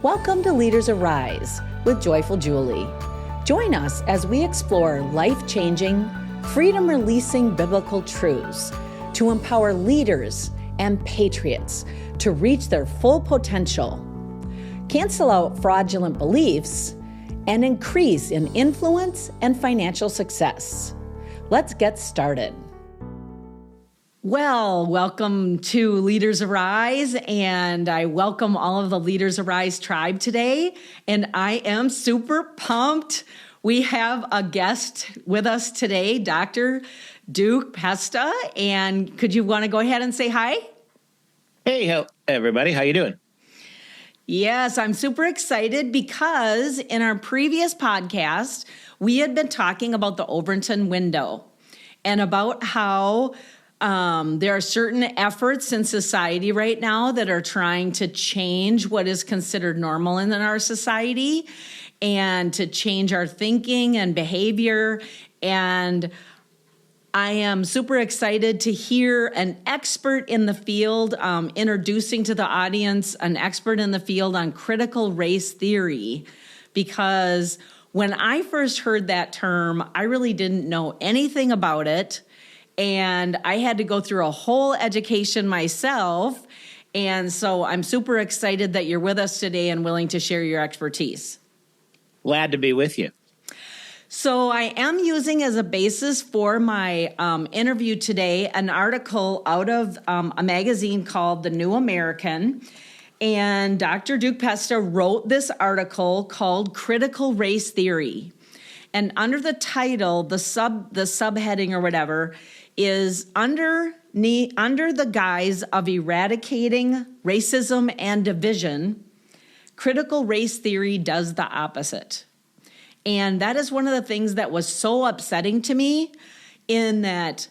Welcome to Leaders Arise with Joyful Julie. Join us as we explore life-changing, freedom-releasing biblical truths to empower leaders and patriots to reach their full potential, cancel out fraudulent beliefs, and increase in influence and financial success. Let's get started. Well, welcome to Leaders Arise, and I welcome all of the Leaders Arise tribe today, and I am super pumped. We have a guest with us today, Dr. DukePesta, and could you want to go ahead and say hi? Hey, everybody. How you doing? Yes, I'm super excited because in our previous podcast, we had been talking about the Overton window and about how there are certain efforts in society right now that are trying to change what is considered normal in our society and to change our thinking and behavior. And I am super excited to hear an expert in the field introducing to the audience an expert in the field on critical race theory, because when I first heard that term, I really didn't know anything about it. And I had to go through a whole education myself. And so I'm super excited that you're with us today and willing to share your expertise. Glad to be with you. So I am using as a basis for my interview today an article out of a magazine called The New American. And Dr. DukePesta wrote this article called Critical Race Theory. And under the title, the subheading or whatever, is under the guise of eradicating racism and division, critical race theory does the opposite. And that is one of the things that was so upsetting to me, in that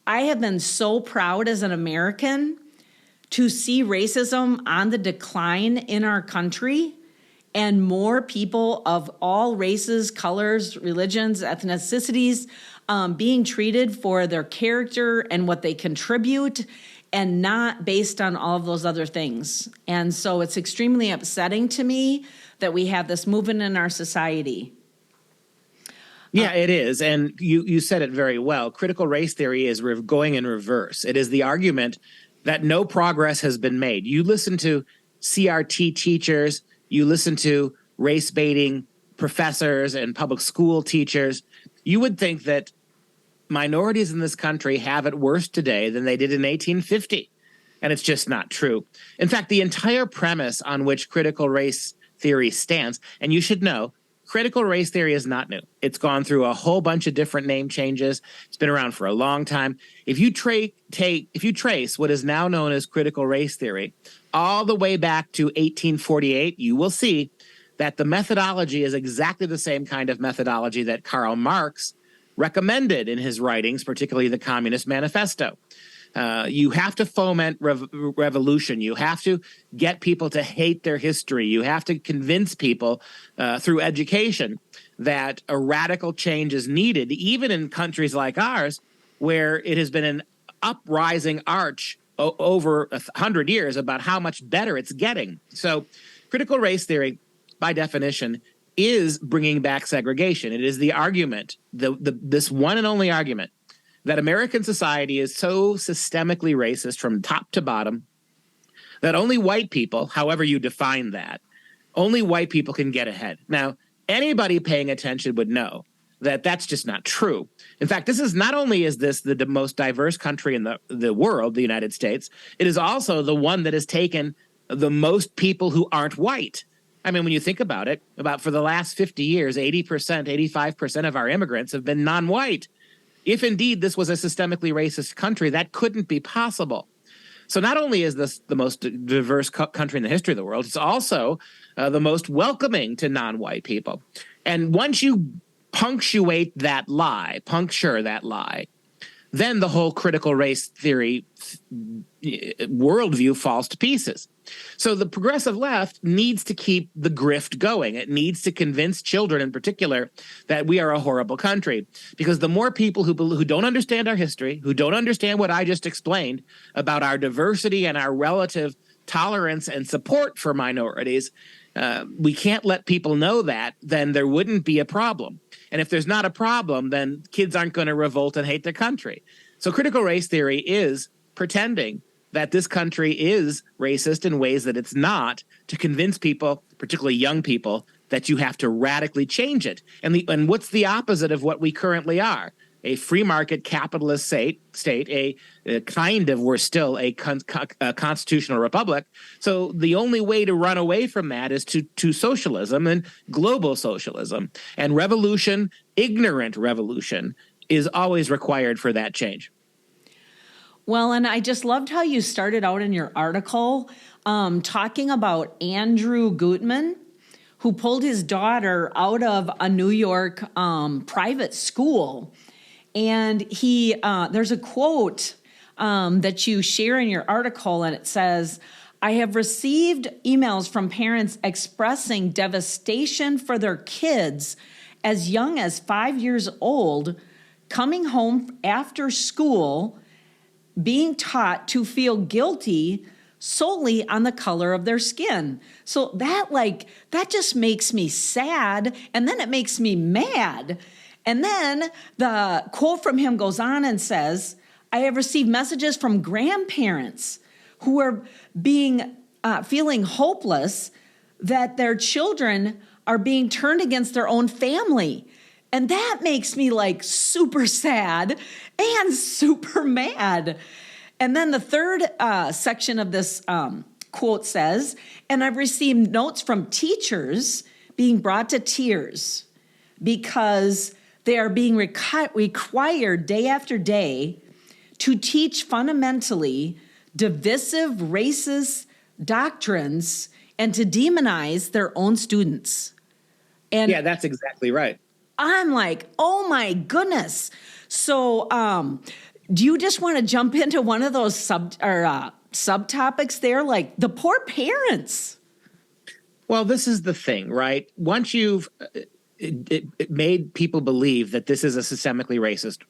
I have been so proud as an American to see racism on the decline in our country, and more people of all races, colors, religions, ethnicities being treated for their character and what they contribute, and not based on all of those other things. And so it's extremely upsetting to me that we have this movement in our society. Yeah, it is. And you said it very well. Critical race theory is going in reverse. It is the argument that no progress has been made. You listen to CRT teachers, you listen to race baiting professors and public school teachers, you would think that minorities in this country have it worse today than they did in 1850. And it's just not true. In fact, the entire premise on which critical race theory stands, and you should know, critical race theory is not new. It's gone through a whole bunch of different name changes. It's been around for a long time. If you trace what is now known as critical race theory all the way back to 1848, you will see that the methodology is exactly the same kind of methodology that Karl Marx recommended in his writings, particularly the Communist Manifesto. You have to foment revolution. You have to get people to hate their history. You have to convince people through education that a radical change is needed, even in countries like ours, where it has been an uprising arch over 100 years about how much better it's getting. So critical race theory, by definition, is bringing back segregation. It is the argument, this one and only argument, that American society is so systemically racist from top to bottom that only white people, however you define that, only white people can get ahead. Now, anybody paying attention would know that that's just not true. In fact, this is not only is this the most diverse country in the world, the United States, it is also the one that has taken the most people who aren't white. I mean, when you think about it, for the last 50 years, 80%, 85% of our immigrants have been non-white. If indeed this was a systemically racist country, that couldn't be possible. So not only is this the most diverse country in the history of the world, it's also the most welcoming to non-white people. And once you puncture that lie, then the whole critical race theory worldview falls to pieces. So the progressive left needs to keep the grift going. It needs to convince children in particular that we are a horrible country, because the more people who don't understand our history, who don't understand what I just explained about our diversity and our relative tolerance and support for minorities, We can't let people know that, then there wouldn't be a problem. And if there's not a problem, then kids aren't going to revolt and hate their country. So critical race theory is pretending that this country is racist in ways that it's not, to convince people, particularly young people, that you have to radically change it. And what's the opposite of what we currently are? A free market capitalist state, we're still a constitutional republic. So the only way to run away from that is to socialism and global socialism. And revolution, ignorant revolution, is always required for that change. Well, and I just loved how you started out in your article talking about Andrew Gutman, who pulled his daughter out of a New York private school. And there's a quote that you share in your article, and it says, "I have received emails from parents expressing devastation for their kids as young as 5 years old, coming home after school, being taught to feel guilty solely on the color of their skin." So that just makes me sad, and then it makes me mad. And then the quote from him goes on and says, "I have received messages from grandparents who are feeling hopeless that their children are being turned against their own family." And that makes me super sad and super mad. And then the third section of this quote says, "And I've received notes from teachers being brought to tears because they are being required day after day to teach fundamentally divisive racist doctrines and to demonize their own students." And yeah, that's exactly right. I'm like, oh my goodness. So do you just want to jump into one of those subtopics there, like the poor parents? Well, this is the thing, right? Once you've it made people believe that this is a systemically racist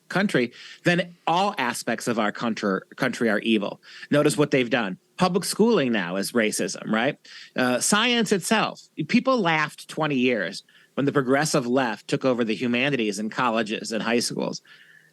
country, then all aspects of our country are evil. Notice what they've done. Public schooling now is racism, right? Science itself. People laughed 20 years when the progressive left took over the humanities in colleges and high schools.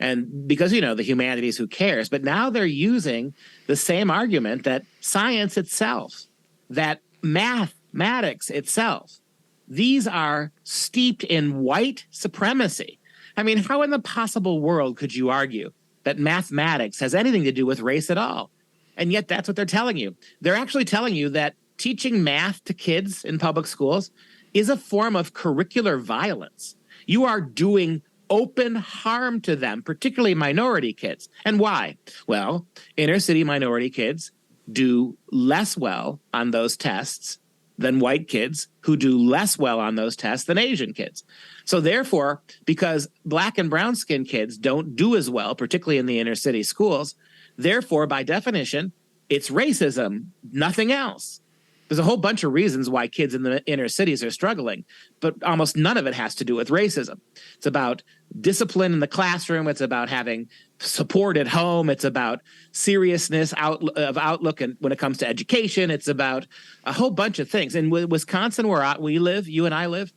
And because, the humanities, who cares? But now they're using the same argument that science itself, that mathematics itself, these are steeped in white supremacy. I mean, how in the possible world could you argue that mathematics has anything to do with race at all? And yet that's what they're telling you. They're actually telling you that teaching math to kids in public schools is a form of curricular violence. You are doing open harm to them, particularly minority kids. And why? Well, inner city minority kids do less well on those tests than white kids, who do less well on those tests than Asian kids. So therefore, because black and brown skinned kids don't do as well, particularly in the inner city schools, therefore, by definition, it's racism, nothing else. There's a whole bunch of reasons why kids in the inner cities are struggling, but almost none of it has to do with racism. It's about discipline in the classroom. It's about having support at home. It's about seriousness of outlook and when it comes to education. It's about a whole bunch of things. In Wisconsin, where we live, you and I live,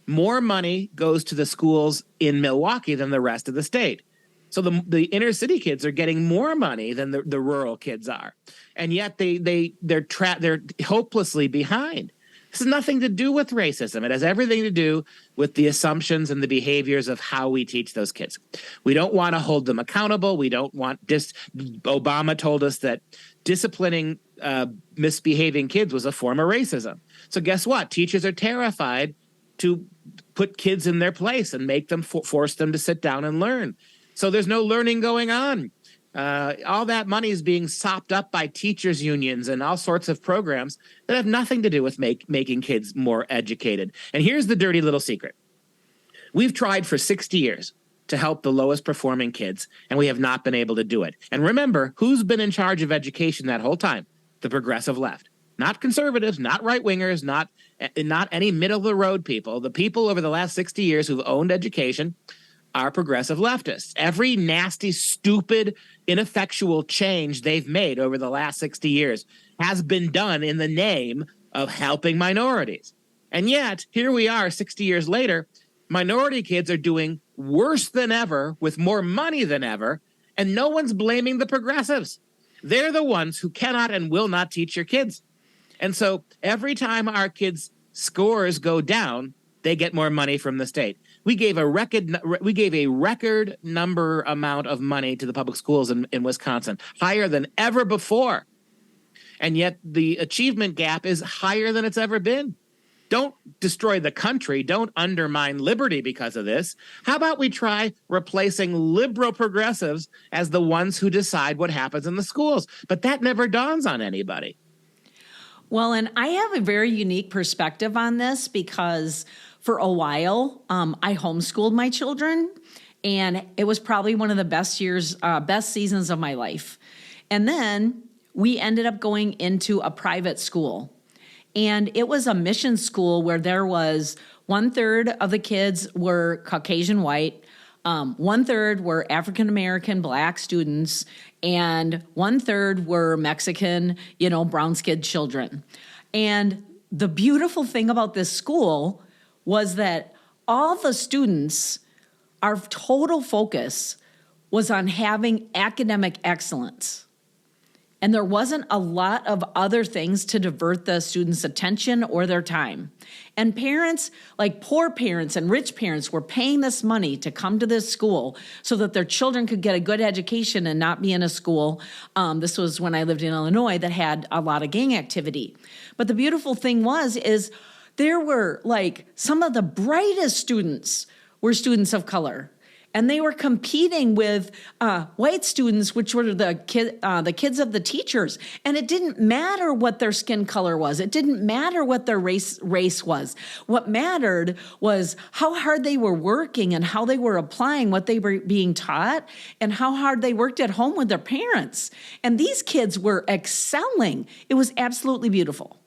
more money goes to the schools in Milwaukee than the rest of the state. So the inner city kids are getting more money than the rural kids are, and yet they're hopelessly behind. This has nothing to do with racism. It has everything to do with the assumptions and the behaviors of how we teach those kids. We don't want to hold them accountable. We don't want Obama told us that disciplining misbehaving kids was a form of racism. So guess what? Teachers are terrified to put kids in their place and make them force them to sit down and learn. So there's no learning going on. All that money is being sopped up by teachers' unions and all sorts of programs that have nothing to do with making kids more educated. And here's the dirty little secret. We've tried for 60 years to help the lowest performing kids, and we have not been able to do it. And remember, who's been in charge of education that whole time? The progressive left. Not conservatives, not right-wingers, not any middle-of-the-road people. The people over the last 60 years who've owned education are progressive leftists. Every nasty, stupid, ineffectual change they've made over the last 60 years has been done in the name of helping minorities. And yet, here we are 60 years later, minority kids are doing worse than ever with more money than ever, and no one's blaming the progressives. They're the ones who cannot and will not teach your kids. And so every time our kids' scores go down, they get more money from the state. We gave a record number amount of money to the public schools in Wisconsin, higher than ever before. And yet the achievement gap is higher than it's ever been. Don't destroy the country. Don't undermine liberty because of this. How about we try replacing liberal progressives as the ones who decide what happens in the schools? But that never dawns on anybody. Well, and I have a very unique perspective on this because for a while, I homeschooled my children, and it was probably one of the best seasons of my life. And then we ended up going into a private school. And it was a mission school where there was 1/3 of the kids were Caucasian white, 1/3 were African American Black students, and 1/3 were Mexican, brown-skinned children. And the beautiful thing about this school was that all the students, our total focus was on having academic excellence. And there wasn't a lot of other things to divert the students' attention or their time. And parents, like poor parents and rich parents, were paying this money to come to this school so that their children could get a good education and not be in a school. This was when I lived in Illinois that had a lot of gang activity. But the beautiful thing is there were some of the brightest students were students of color. And they were competing with white students, which were the kids of the teachers. And it didn't matter what their skin color was. It didn't matter what their race was. What mattered was how hard they were working and how they were applying what they were being taught and how hard they worked at home with their parents. And these kids were excelling. It was absolutely beautiful.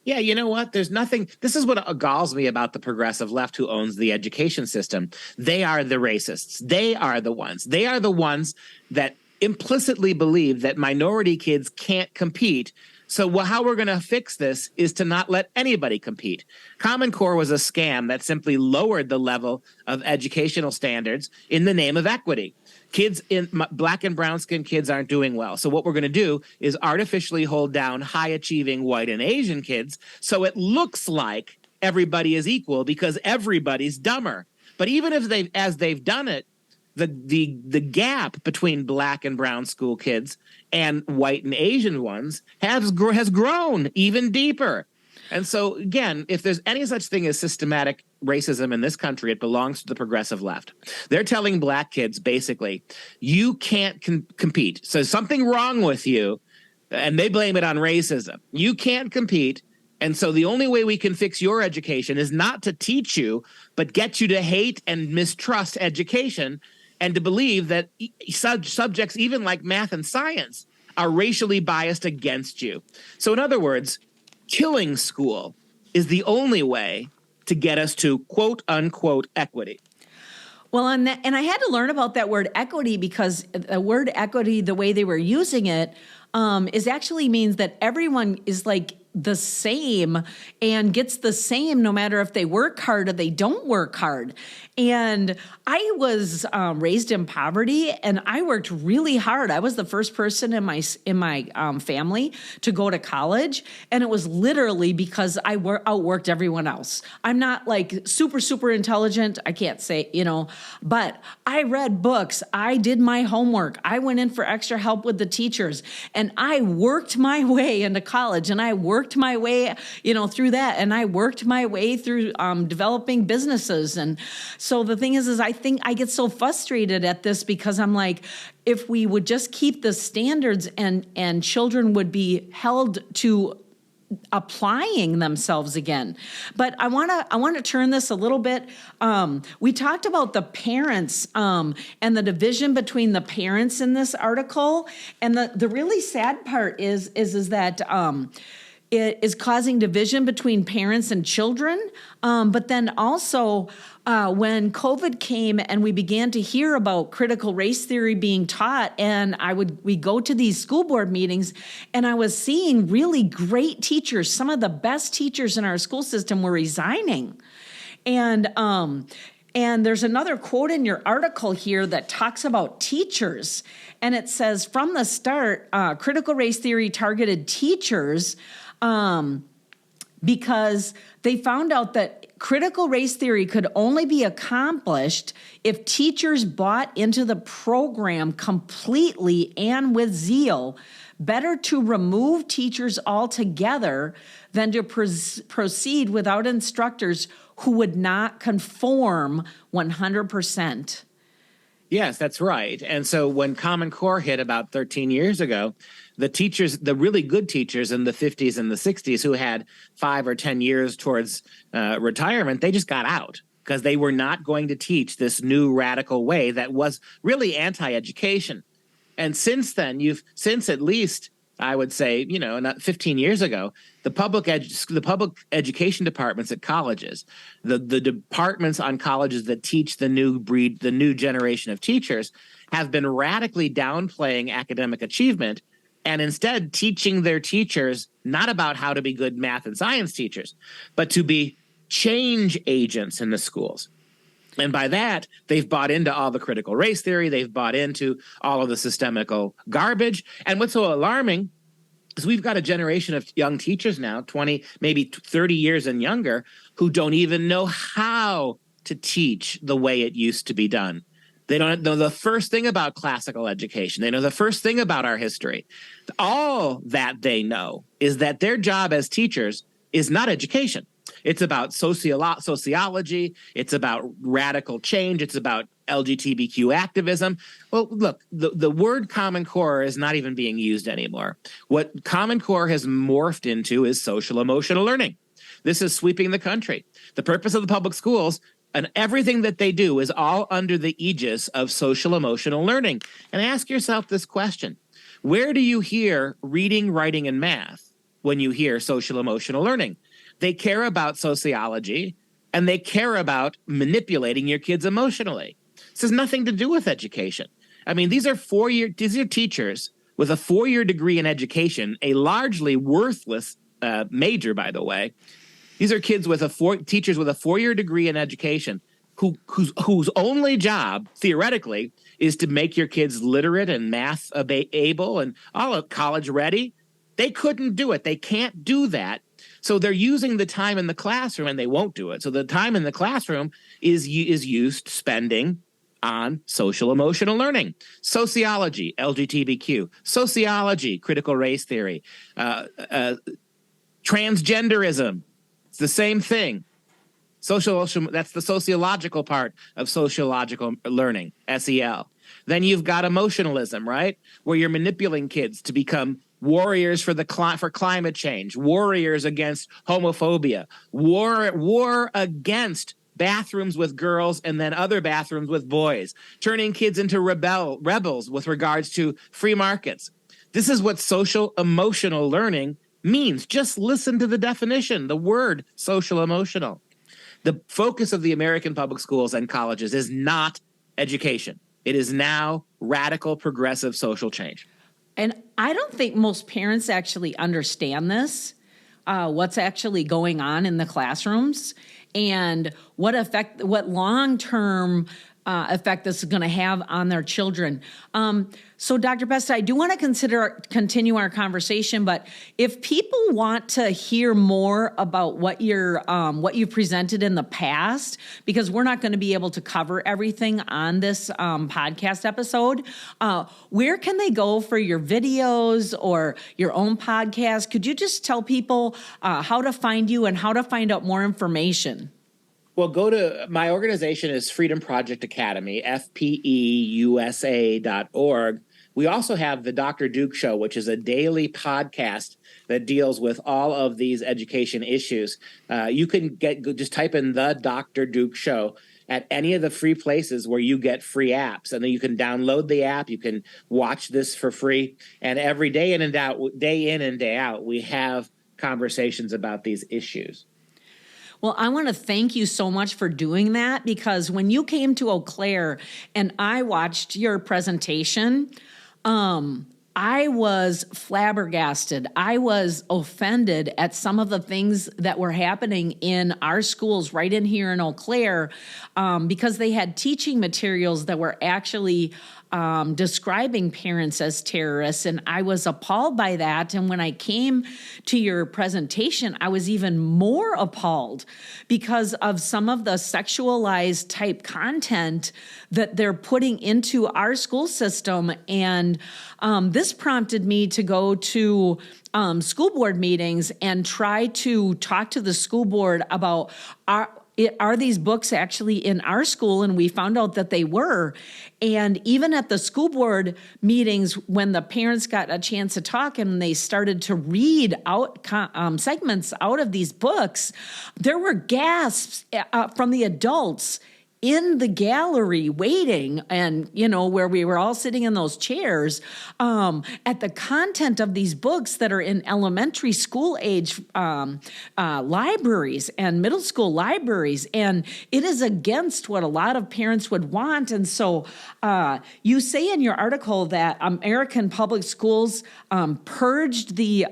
Yeah, you know what? There's nothing. This is what galls me about the progressive left who owns the education system. They are the racists. They are the ones. They are the ones that implicitly believe that minority kids can't compete. So how we're going to fix this is to not let anybody compete. Common Core was a scam that simply lowered the level of educational standards in the name of equity. Kids Black and brown skinned kids aren't doing well. So what we're going to do is artificially hold down high achieving white and Asian kids so it looks like everybody is equal because everybody's dumber. But even if they've done it, the gap between Black and brown school kids and white and Asian ones has grown even deeper. And so, again, if there's any such thing as systematic racism in this country, it belongs to the progressive left. They're telling Black kids, basically, you can't compete. So something wrong with you, and they blame it on racism. You can't compete, and so the only way we can fix your education is not to teach you, but get you to hate and mistrust education and to believe that subjects, even like math and science, are racially biased against you. So in other words, killing school is the only way to get us to quote unquote equity. Well, and I had to learn about that word equity because the word equity, the way they were using it, is actually means that everyone is like the same and gets the same no matter if they work hard or they don't work hard. And I was raised in poverty and I worked really hard. I was the first person in my family to go to college. And it was literally because I outworked everyone else. I'm not like super intelligent. I can't say, but I read books. I did my homework. I went in for extra help with the teachers and I worked my way into college and I worked my way, through that. And I worked my way through developing businesses. And so the thing is I think I get so frustrated at this because I'm like, if we would just keep the standards and children would be held to applying themselves again. But I want to turn this a little bit. We talked about the parents and the division between the parents in this article. And the really sad part is that it is causing division between parents and children. But then also, when COVID came and we began to hear about critical race theory being taught, and we go to these school board meetings, and I was seeing really great teachers. Some of the best teachers in our school system were resigning. And there's another quote in your article here that talks about teachers. And it says, from the start, critical race theory targeted teachers because they found out that critical race theory could only be accomplished if teachers bought into the program completely and with zeal. Better to remove teachers altogether than to proceed without instructors who would not conform 100%. Yes, that's right. And so when Common Core hit about 13 years ago, the teachers, the really good teachers in the 50s and the 60s who had 5 or 10 years towards retirement, they just got out because they were not going to teach this new radical way that was really anti-education. And since then, since at least, I would say, not 15 years ago, the public education departments at colleges, the departments on colleges that teach the new generation of teachers have been radically downplaying academic achievement and instead teaching their teachers not about how to be good math and science teachers, but to be change agents in the schools. And by that, they've bought into all the critical race theory. They've bought into all of the systemical garbage. And what's so alarming is we've got a generation of young teachers now, 20, maybe 30 years and younger, who don't even know how to teach the way it used to be done. They don't know the first thing about classical education. They know the first thing about our history. All that they know is that their job as teachers is not education. It's about sociology. It's about radical change. It's about LGBTQ activism. Well, look, the word Common Core is not even being used anymore. What Common Core has morphed into is social emotional learning. This is sweeping the country. The purpose of the public schools and everything that they do is all under the aegis of social emotional learning. And ask yourself this question. Where do you hear reading, writing, and math when you hear social emotional learning? They care about sociology, and they care about manipulating your kids emotionally. This has nothing to do with education. I mean, these are teachers with a 4-year degree in education, a largely worthless major, by the way. These are kids with teachers with a 4-year degree in education whose only job, theoretically, is to make your kids literate and math able and all college ready. They couldn't do it. They can't do that. So they're using the time in the classroom, and they won't do it. So the time in the classroom is used spending on social emotional learning, sociology, LGBTQ, sociology, critical race theory, transgenderism. It's the same thing. That's the sociological part of sociological learning, SEL. Then you've got emotionalism, right? Where you're manipulating kids to become warriors for climate change, warriors against homophobia, war against bathrooms with girls and then other bathrooms with boys, turning kids into rebels with regards to free markets. This is what social emotional learning means. Just listen to the definition, the word social emotional. The focus of the American public schools and colleges is not education. It is now radical progressive social change. And I don't think most parents actually understand what's actually going on in the classrooms and what long-term effect this is going to have on their children. So, Dr. Pesta, I do want to continue our conversation, but if people want to hear more about what you've presented in the past, because we're not going to be able to cover everything on this podcast episode, where can they go for your videos or your own podcast? Could you just tell people how to find you and how to find out more information? Well, my organization is Freedom Project Academy, FPEUSA.org. We also have the Dr. Duke Show, which is a daily podcast that deals with all of these education issues. You can just type in the Dr. Duke Show at any of the free places where you get free apps. And then you can download the app. You can watch this for free. And every day in and day out, we have conversations about these issues. Well, I want to thank you so much for doing that, because when you came to Eau Claire and I watched your presentation, I was flabbergasted. I was offended at some of the things that were happening in our schools right in here in Eau Claire, because they had teaching materials that were actually describing parents as terrorists, and I was appalled by that. And when I came to your presentation, I was even more appalled because of some of the sexualized type content that they're putting into our school system. And this prompted me to go to school board meetings and try to talk to the school board about are these books actually in our school? And we found out that they were. And even at the school board meetings, when the parents got a chance to talk and they started to read out segments out of these books, there were gasps from the adults in the gallery waiting, and where we were all sitting in those chairs, at the content of these books that are in elementary school age libraries and middle school libraries. And it is against what a lot of parents would want. And so you say in your article that American public schools purged the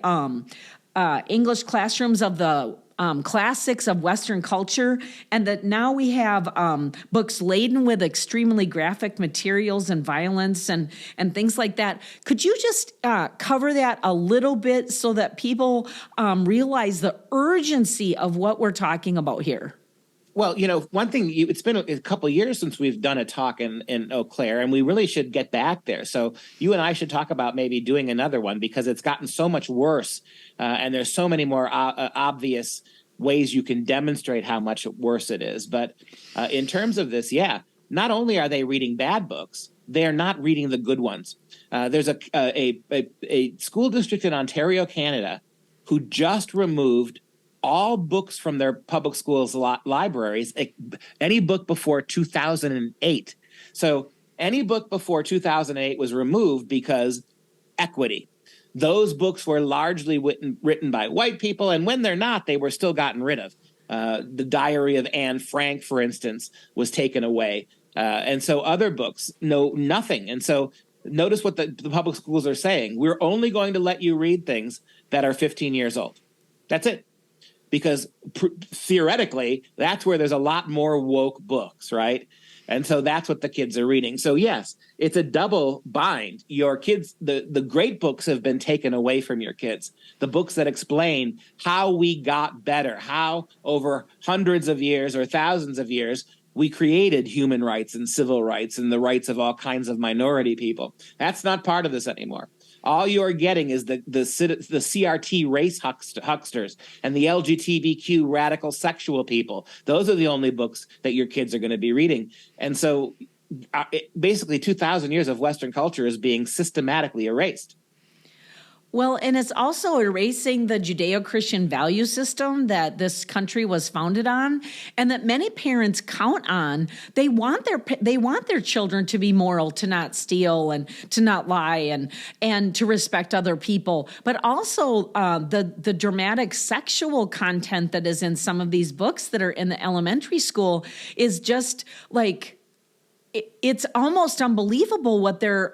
English classrooms of the classics of Western culture, and that now we have books laden with extremely graphic materials and violence and things like that. Could you just cover that a little bit so that people realize the urgency of what we're talking about here? Well, one thing, it's been a couple of years since we've done a talk in Eau Claire, and we really should get back there. So you and I should talk about maybe doing another one, because it's gotten so much worse, and there's so many more obvious ways you can demonstrate how much worse it is. But in terms of this, not only are they reading bad books, they are not reading the good ones. There's a school district in Ontario, Canada, who just removed all books from their public schools libraries, any book before 2008. So any book before 2008 was removed because equity. Those books were largely written by white people, and when they're not, they were still gotten rid of. The Diary of Anne Frank, for instance, was taken away. And so other books know nothing. And so notice what the public schools are saying. We're only going to let you read things that are 15 years old. That's it. Because theoretically, that's where there's a lot more woke books, right? And so that's what the kids are reading. So yes, it's a double bind. Your kids, the great books have been taken away from your kids. The books that explain how we got better, how over hundreds of years or thousands of years, we created human rights and civil rights and the rights of all kinds of minority people. That's not part of this anymore. All you're getting is the CRT race hucksters and the LGBTQ radical sexual people. Those are the only books that your kids are going to be reading. And so basically 2,000 years of Western culture is being systematically erased. Well, and it's also erasing the Judeo-Christian value system that this country was founded on, and that many parents count on. They want their children to be moral, to not steal and to not lie and to respect other people. But also the dramatic sexual content that is in some of these books that are in the elementary school is just like, it's almost unbelievable what they're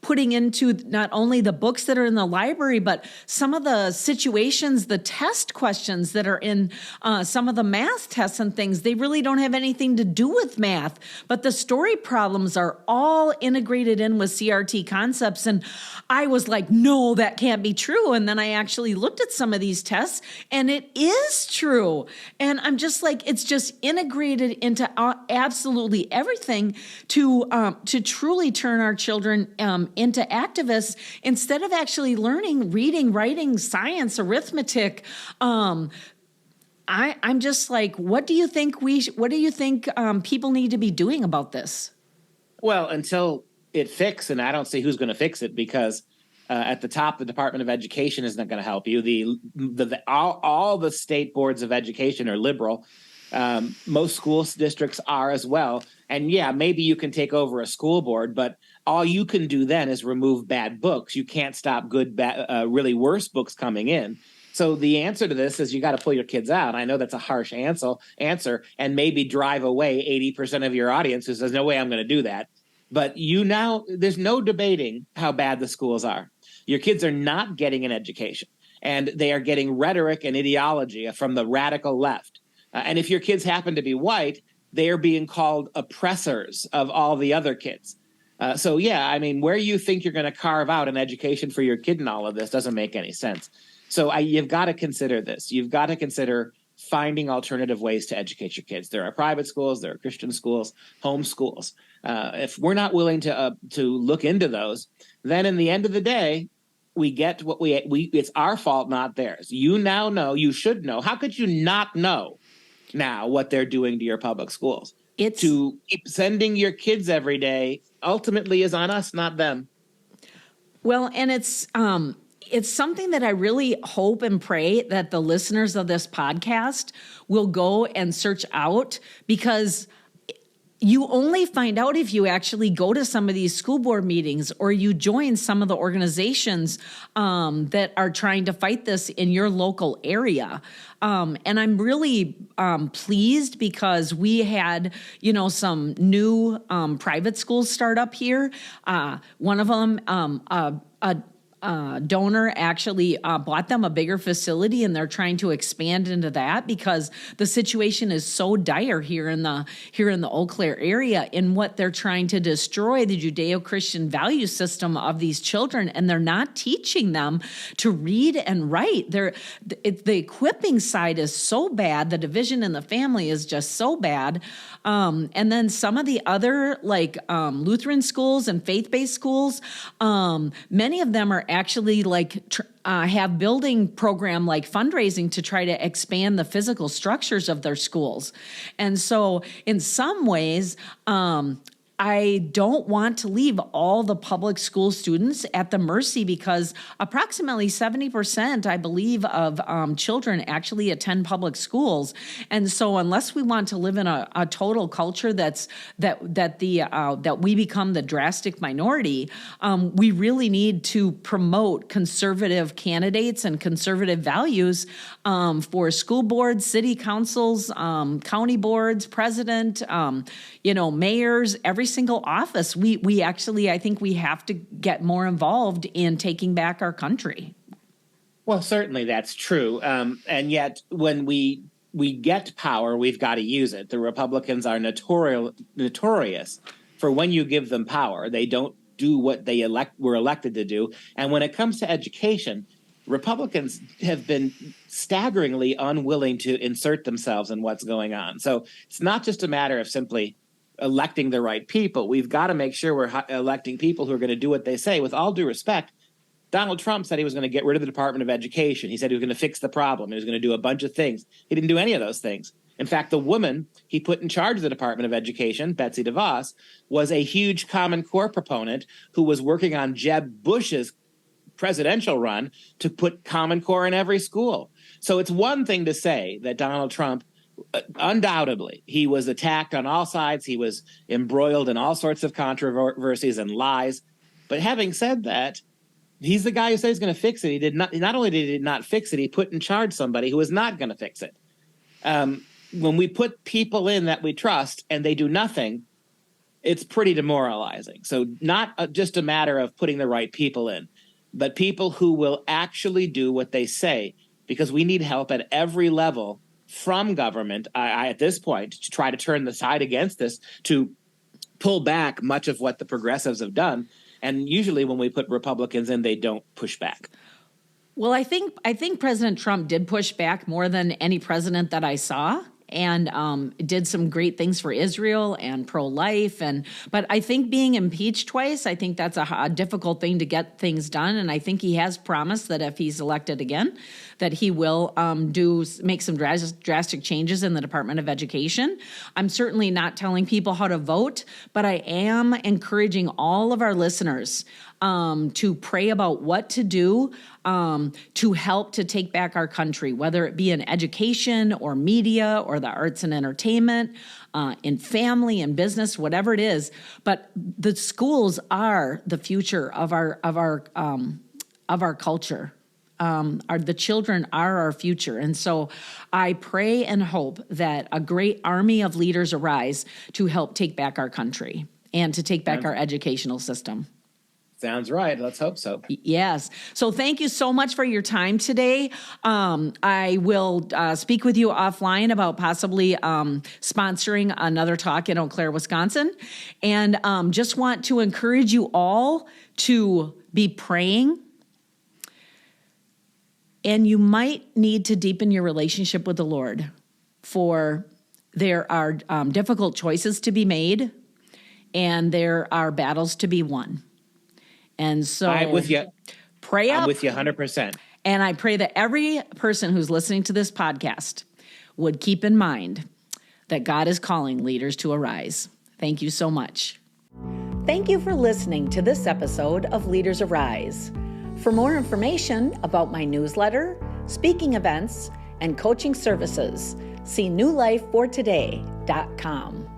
putting into not only the books that are in the library, but some of the situations, the test questions that are in some of the math tests and things. They really don't have anything to do with math, but the story problems are all integrated in with CRT concepts. And I was like, no, that can't be true. And then I actually looked at some of these tests and it is true. And I'm just like, it's just integrated into absolutely everything to truly turn our children into activists instead of actually learning, reading, writing, science, arithmetic. I'm just like, what do you think people need to be doing about this? Well, until it fixes, and I don't see who's going to fix it, because at the top, the Department of Education is not going to help you. All the state boards of education are liberal. Most school districts are as well. And yeah, maybe you can take over a school board, but all you can do then is remove bad books. You can't stop good, really worse books coming in. So the answer to this is you got to pull your kids out. I know that's a harsh answer and maybe drive away 80% of your audience who says, no way I'm going to do that. But there's no debating how bad the schools are. Your kids are not getting an education, and they are getting rhetoric and ideology from the radical left. And if your kids happen to be white, they are being called oppressors of all the other kids. So, yeah, I mean, where you think you're going to carve out an education for your kid in all of this doesn't make any sense. So you've got to consider this. You've got to consider finding alternative ways to educate your kids. There are private schools, there are Christian schools, home schools. If we're not willing to look into those, then in the end of the day, we get what we it's our fault, not theirs. You now know, you should know. How could you not know now what they're doing to your public schools? To keep sending your kids every day ultimately is on us, not them. Well, and it's something that I really hope and pray that the listeners of this podcast will go and search out, because you only find out if you actually go to some of these school board meetings or you join some of the organizations that are trying to fight this in your local area. And I'm really pleased because we had, some new private schools start up here. One of them, donor actually bought them a bigger facility, and they're trying to expand into that because the situation is so dire here in the Eau Claire area, in what they're trying to destroy the Judeo-Christian value system of these children, and they're not teaching them to read and write. The equipping side is so bad. The division in the family is just so bad. And then some of the other Lutheran schools and faith-based schools, many of them are actually have building program fundraising to try to expand the physical structures of their schools. And so in some ways, I don't want to leave all the public school students at the mercy, because approximately 70%, I believe, of children actually attend public schools. And so unless we want to live in a total culture that we become the drastic minority, we really need to promote conservative candidates and conservative values for school boards, city councils, county boards, president, mayors, every single office. We actually, I think we have to get more involved in taking back our country. Well, certainly that's true. And yet when we get power, we've got to use it. The Republicans are notorious for when you give them power, they don't do what they were elected to do. And when it comes to education, Republicans have been staggeringly unwilling to insert themselves in what's going on. So it's not just a matter of simply electing the right people. We've got to make sure we're electing people who are going to do what they say. With all due respect, Donald Trump said he was going to get rid of the Department of Education. He said he was going to fix the problem. He was going to do a bunch of things. He didn't do any of those things. In fact, the woman he put in charge of the Department of Education, Betsy DeVos, was a huge Common Core proponent who was working on Jeb Bush's presidential run to put Common Core in every school. So it's one thing to say that Donald Trump, undoubtedly, he was attacked on all sides. He was embroiled in all sorts of controversies and lies. But having said that, he's the guy who said he's going to fix it. He did not only did he not fix it, he put in charge somebody who was not going to fix it. When we put people in that we trust and they do nothing, it's pretty demoralizing. So not just a matter of putting the right people in, but people who will actually do what they say, because we need help at every level from government, at this point, to try to turn the tide against this, to pull back much of what the progressives have done. And usually when we put Republicans in, they don't push back. Well, I think President Trump did push back more than any president that I saw, and did some great things for Israel and pro-life. But I think being impeached twice, I think that's a difficult thing to get things done. And I think he has promised that if he's elected again, that he will make some drastic changes in the Department of Education. I'm certainly not telling people how to vote, but I am encouraging all of our listeners to pray about what to do to help to take back our country, whether it be in education or media or the arts and entertainment, in family and business, whatever it is. But the schools are the future of our culture. the children are our future. And so I pray and hope that a great army of leaders arise to help take back our country and to take back our educational system. Sounds right. Let's hope so. Yes. So thank you so much for your time today. I will speak with you offline about possibly sponsoring another talk in Eau Claire, Wisconsin. And just want to encourage you all to be praying. And you might need to deepen your relationship with the Lord, for there are difficult choices to be made and there are battles to be won. And so I'm with you. Pray up. I'm with you 100%. And I pray that every person who's listening to this podcast would keep in mind that God is calling leaders to arise. Thank you so much. Thank you for listening to this episode of Leaders Arise. For more information about my newsletter, speaking events, and coaching services, see newlifefortoday.com.